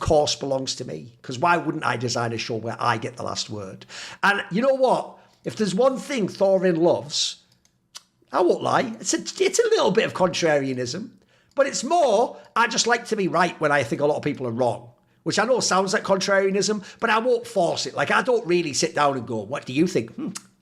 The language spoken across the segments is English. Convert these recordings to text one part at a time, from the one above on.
course belongs to me. Because why wouldn't I design a show where I get the last word? And you know what? If there's one thing Thorin loves, I won't lie, it's a little bit of contrarianism. But it's more, I just like to be right when I think a lot of people are wrong. Which I know sounds like contrarianism, but I won't force it. Like, I don't really sit down and go, what do you think?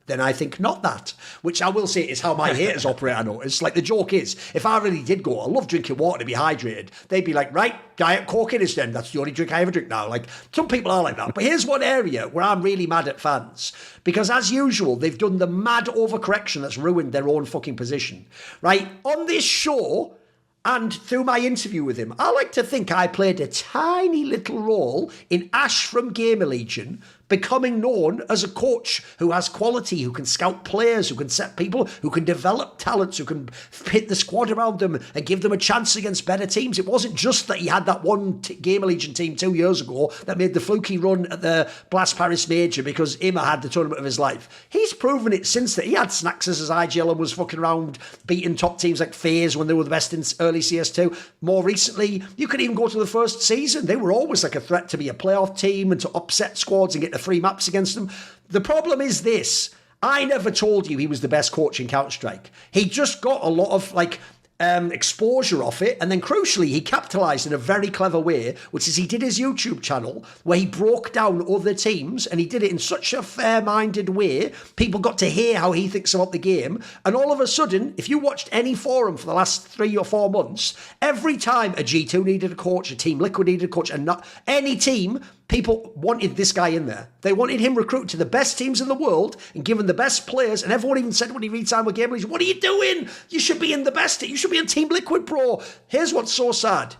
Then I think not that. Which I will say is how my haters operate, I notice. Like, the joke is, if I really did go, I love drinking water to be hydrated, they'd be like, right, Diet Coke it is then. That's the only drink I ever drink now. Like, some people are like that. But here's one area where I'm really mad at fans. Because as usual, they've done the mad overcorrection that's ruined their own fucking position. Right? On this show, and through my interview with him, I like to think I played a tiny little role in Ash from Gamer Legion becoming known as a coach who has quality, who can scout players, who can set people, who can develop talents, who can pit the squad around them and give them a chance against better teams. It wasn't just that he had that one Gamer Legion team 2 years ago that made the fluky run at the Blast Paris Major because Ima had the tournament of his life. He's proven it since that. He had Snacks as his IGL and was fucking around beating top teams like FaZe when they were the best in early CS2. More recently, you could even go to the first season. They were always like a threat to be a playoff team and to upset squads and get the free maps against them. The problem is this. I never told you he was the best coach in Counter-Strike. He just got a lot of exposure off it, and then crucially he capitalized in a very clever way, which is he did his YouTube channel where he broke down other teams, and he did it in such a fair-minded way. People got to hear how he thinks about the game, and all of a sudden, if you watched any forum for the last 3 or 4 months, every time a G2 needed a coach, a Team Liquid needed a coach, and not any team, people wanted this guy in there. They wanted him recruited to the best teams in the world and given the best players. And everyone even said when he re-signed with Gamer Legion, what are you doing? You should be in the best. You should be in Team Liquid, bro. Here's what's so sad.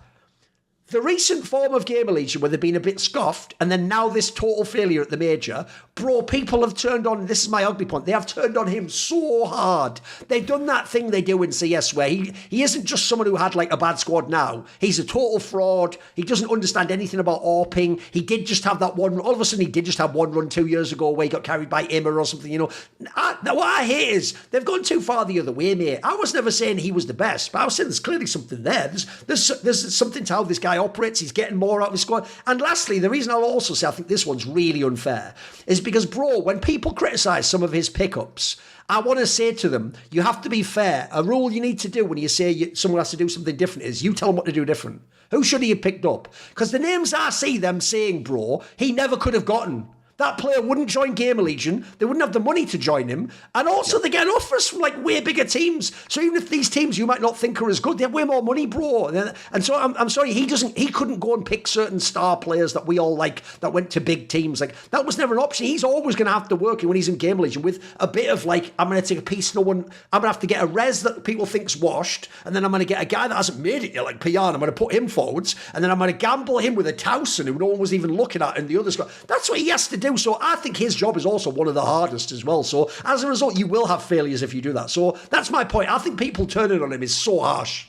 The recent form of Gamer Legion where they've been a bit scoffed and then now this total failure at the major, bro, people have turned on, this is my ugly point, they have turned on him so hard. They've done that thing they do in CS where he isn't just someone who had like a bad squad now. He's a total fraud. He doesn't understand anything about ARPing. He did just have that one, all of a sudden he did just have one run 2 years ago where he got carried by Immer or something, you know. What I hate is they've gone too far the other way, mate. I was never saying he was the best, but I was saying there's clearly something there. There's something to how this guy operates. He's getting more out of his squad. And lastly, the reason I'll also say I think this one's really unfair is because, bro, when people criticise some of his pickups, I want to say to them, you have to be fair. A rule you need to do when you say someone has to do something different is you tell them what to do different. Who should he have picked up? Because the names I see them saying, bro, he never could have gotten. That player wouldn't join Gamer Legion. They wouldn't have the money to join him. And also they get offers from like way bigger teams. So even if these teams you might not think are as good, they have way more money, bro. And so I'm sorry, he couldn't go and pick certain star players that we all like that went to big teams. Like that was never an option. He's always going to have to work when he's in Gamer Legion with a bit of like, I'm going to take a piece I'm going to have to get a res that people think's washed. And then I'm going to get a guy that hasn't made it yet, like Pian. I'm going to put him forwards. And then I'm going to gamble him with a Towson who no one was even looking at in the other squad. That's what he has to do. So I think his job is also one of the hardest as well. So as a result, you will have failures if you do that. So that's my point. I think people turning on him is so harsh.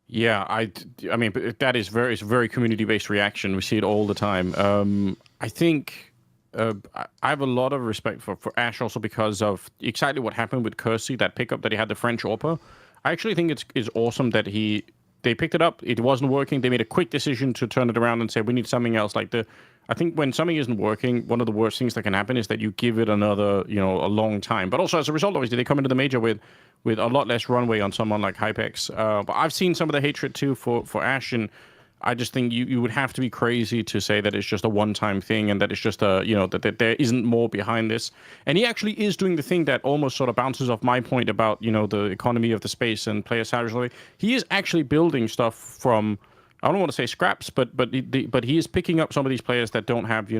Yeah, I mean, that is it's a very community-based reaction. We see it all the time. I think I have a lot of respect for Ash also because of exactly what happened with Kersey, that pickup that he had, the French AWPer. I actually think it's awesome that they picked it up. It wasn't working. They made a quick decision to turn it around and say, we need something else. I think when something isn't working, one of the worst things that can happen is that you give it another, a long time. But also as a result, obviously, they come into the major with a lot less runway on someone like Hypex. But I've seen some of the hatred too for Ash, and I just think you would have to be crazy to say that it's just a one-time thing and that it's just that there isn't more behind this. And he actually is doing the thing that almost sort of bounces off my point about, the economy of the space and player salaries. He is actually building stuff from, I don't want to say scraps, but he is picking up some of these players that don't have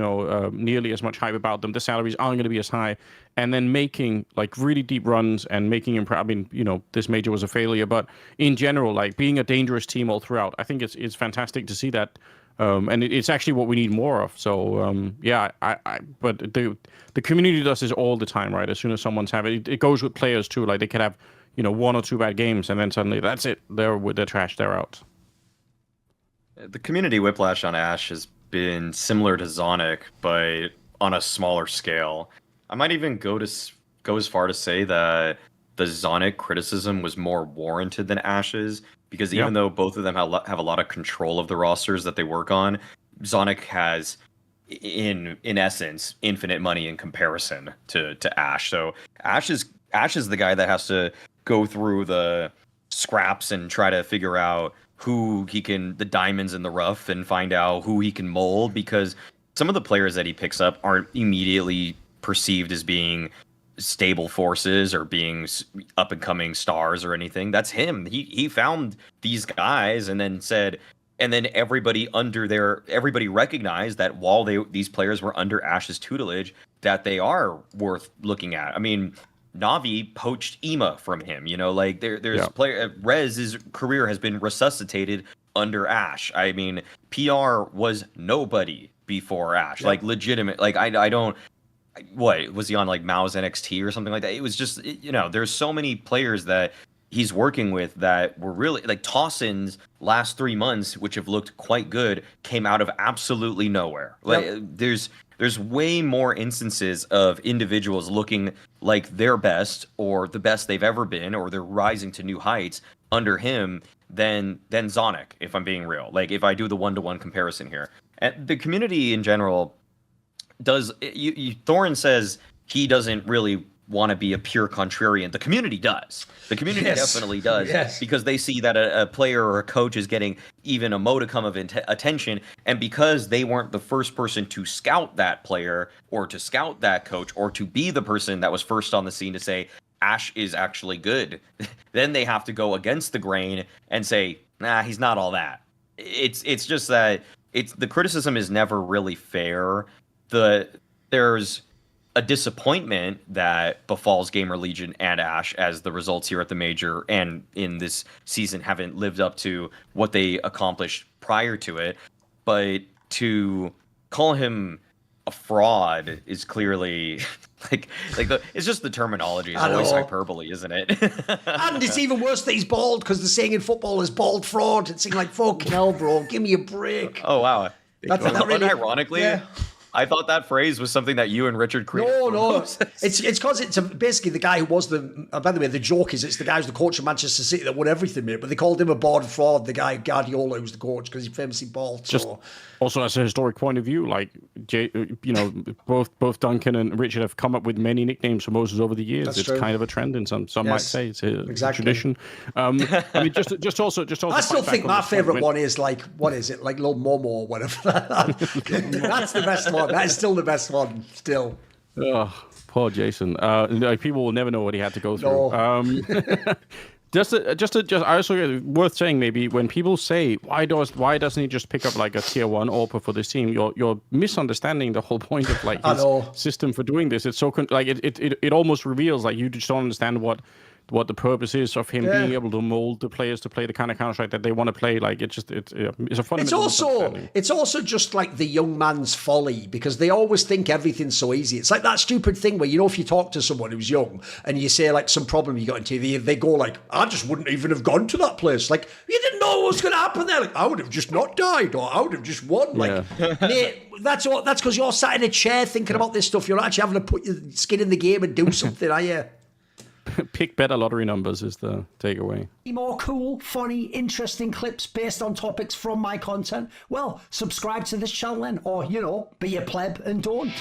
nearly as much hype about them. The salaries aren't going to be as high, and then making like really deep runs and making I mean, this major was a failure, but in general, like being a dangerous team all throughout. I think it's fantastic to see that, and it's actually what we need more of. So yeah, but the community does this all the time, right? As soon as someone's having it goes with players too. Like they could have 1 or 2 bad games, and then suddenly that's it. They're trash. They're out. The community whiplash on Ash has been similar to Zonic, but on a smaller scale. I might even go as far to say that the Zonic criticism was more warranted than Ash's, because even though both of them have a lot of control of the rosters that they work on, Zonic has, in essence, infinite money in comparison to Ash. So Ash is the guy that has to go through the scraps and try to figure out who the diamonds in the rough, and find out who he can mold, because some of the players that he picks up aren't immediately perceived as being stable forces or being up and coming stars or anything. That's him. He found these guys and then said, and then everybody recognized that while these players were under Ash's tutelage, that they are worth looking at. I mean, Navi poached Ema from him. Like there's player Rez's career has been resuscitated under Ash. I mean, PR was nobody before Ash. Like legitimate. Like I don't. What was he on, like Mao's NXT or something like that? It was just there's so many players that he's working with that were really like Tossin's last 3 months, which have looked quite good, came out of absolutely nowhere. Like there's way more instances of individuals looking like their best or the best they've ever been, or they're rising to new heights under him than Zonic, if I'm being real. Like if I do the 1-to-1 comparison here. And the community in general does Thorin says he doesn't really want to be a pure contrarian. The community does. The community definitely does, because they see that a player or a coach is getting even a modicum of attention, and because they weren't the first person to scout that player or to scout that coach or to be the person that was first on the scene to say Ash is actually good, then they have to go against the grain and say, nah, he's not all that. It's just that the criticism is never really fair. There's a disappointment that befalls Gamer Legion and Ash as the results here at the Major and in this season haven't lived up to what they accomplished prior to it. But to call him a fraud is clearly it's just the terminology is always hyperbole, isn't it? And it's even worse that he's bald, because the saying in football is bald fraud. It's like, fucking hell, bro, give me a break. Oh wow. That's really, unironically, I thought that phrase was something that you and Richard created. No. It's because it's basically the guy who was by the way, the joke is it's the guy who's the coach of Manchester City that won everything, mate. But they called him a bald fraud, the guy Guardiola who's the coach, because he's famously bald. So. Also, as a historic point of view, like both Duncan and Richard have come up with many nicknames for Moses over the years. It's true. Kind of a trend, and some might say it's a tradition. I mean, just also. I still think my favorite one is like, what is it, like Little Momo or whatever. That's the best one. That is still the best one. Still. Oh, poor Jason. People will never know what he had to go through. No. Just I also worth saying, maybe when people say why doesn't he just pick up like a tier 1 AWPer for this team, you're misunderstanding the whole point of like his system for doing this. It's so it almost reveals like you just don't understand what the purpose is of him being able to mold the players to play the kind of Counter-Strike that they want to play. Like it's a fundamental. It's also just like the young man's folly, because they always think everything's so easy. It's like that stupid thing where, if you talk to someone who's young and you say like some problem you got in TV, they go like, I just wouldn't even have gone to that place. Like, you didn't know what was going to happen there. Like, I would have just not died, or I would have just won. Like, mate, that's because you're sat in a chair thinking about this stuff. You're not actually having to put your skin in the game and do something, are you? Pick better lottery numbers is the takeaway. More cool, funny, interesting clips based on topics from my content? Well, subscribe to this channel then, or, be a pleb and don't.